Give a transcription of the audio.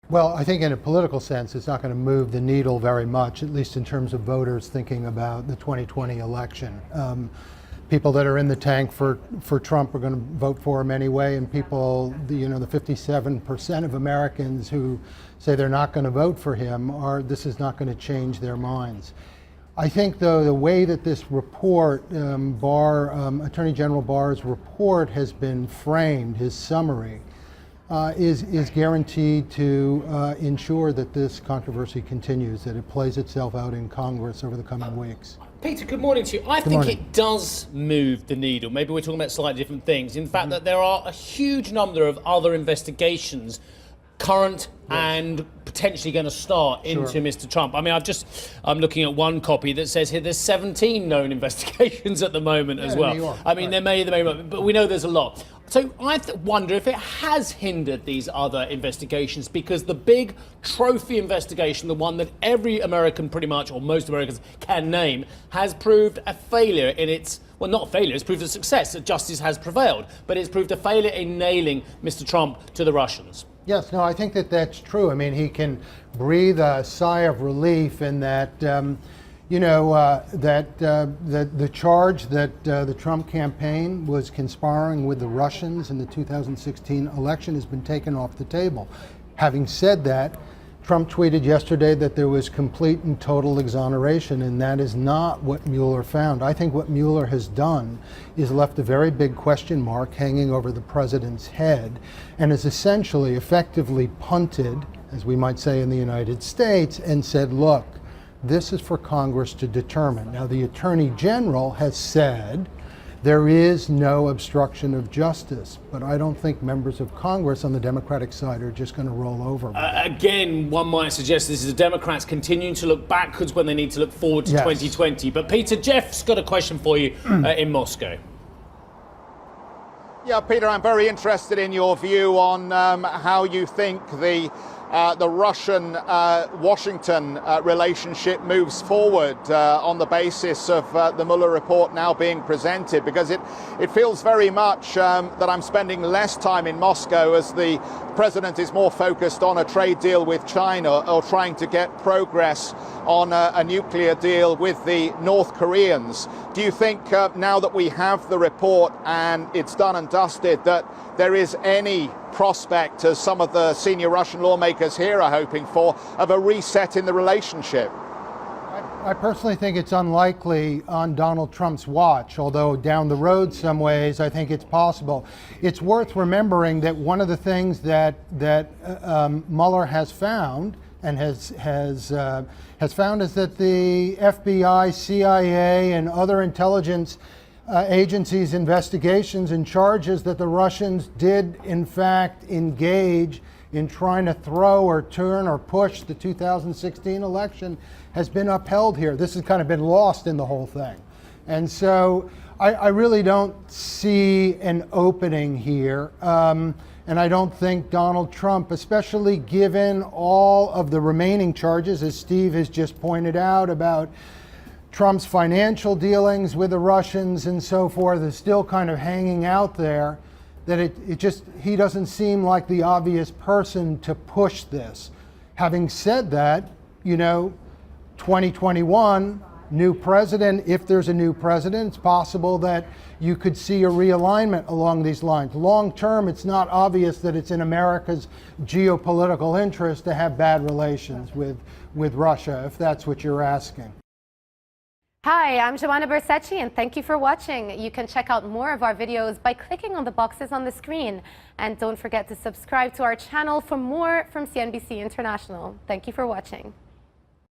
Well, I think in a political sense, it's not going to move the needle very much, at least in terms of voters thinking about the 2020 election. People that are in the tank for Trump are going to vote for him anyway, and people, the 57% of Americans who say they're not going to vote for him, this is not going to change their minds. I think, though, the way that this report, Attorney General Barr's report has been framed, his summary, is guaranteed to ensure that this controversy continues, that it plays itself out in Congress over the coming weeks. Peter, good morning to you. I think it does move the needle. Maybe we're talking about slightly different things. In fact, that there are a huge number of other investigations, current and potentially going to start into Mr. Trump. I mean, I'm looking at one copy that says here there's 17 known investigations at the moment as well. I mean, there may not, but we know there's a lot. So I wonder if it has hindered these other investigations, because the big trophy investigation, the one that every American pretty much, or most Americans can name, has proved a failure in its, well, not a failure, it's proved a success, that justice has prevailed, but it's proved a failure in nailing Mr. Trump to the Russians. Yes, no, I think that that's true. I mean, he can breathe a sigh of relief in that, the charge that the Trump campaign was conspiring with the Russians in the 2016 election has been taken off the table. Having said that, Trump tweeted yesterday that there was complete and total exoneration, and that is not what Mueller found. I think what Mueller has done is left a very big question mark hanging over the president's head, and has essentially effectively punted, as we might say in the United States, and said, look, this is for Congress to determine. Now, the Attorney General has said there is no obstruction of justice, but I don't think members of Congress on the Democratic side are just going to roll over. Again, one might suggest this is the Democrats continuing to look backwards when they need to look forward to 2020. But Peter, Jeff's got a question for you in Moscow. Yeah, Peter, I'm very interested in your view on how you think the Russian-Washington relationship moves forward on the basis of the Mueller report now being presented, because it feels very much that I'm spending less time in Moscow as the president is more focused on a trade deal with China, or trying to get progress on a nuclear deal with the North Koreans. Do you think now that we have the report and it's done and dusted, that there is any prospect, as some of the senior Russian lawmakers here are hoping for, of a reset in the relationship? I personally think it's unlikely on Donald Trump's watch, although down the road some ways I think it's possible. It's worth remembering that one of the things that Mueller has found and has found is that the FBI, CIA, and other intelligence agencies' investigations and charges that the Russians did in fact engage in trying to throw or turn or push the 2016 election has been upheld here. This has kind of been lost in the whole thing. And so I really don't see an opening here. And I don't think Donald Trump, especially given all of the remaining charges, as Steve has just pointed out, about Trump's financial dealings with the Russians and so forth, is still kind of hanging out there, that he doesn't seem like the obvious person to push this. Having said that, 2021, new president, if there's a new president, it's possible that you could see a realignment along these lines. Long term, it's not obvious that it's in America's geopolitical interest to have bad relations with Russia, if that's what you're asking. Hi, I'm Joanna Bersecci, and thank you for watching. You can check out more of our videos by clicking on the boxes on the screen. And don't forget to subscribe to our channel for more from CNBC International. Thank you for watching.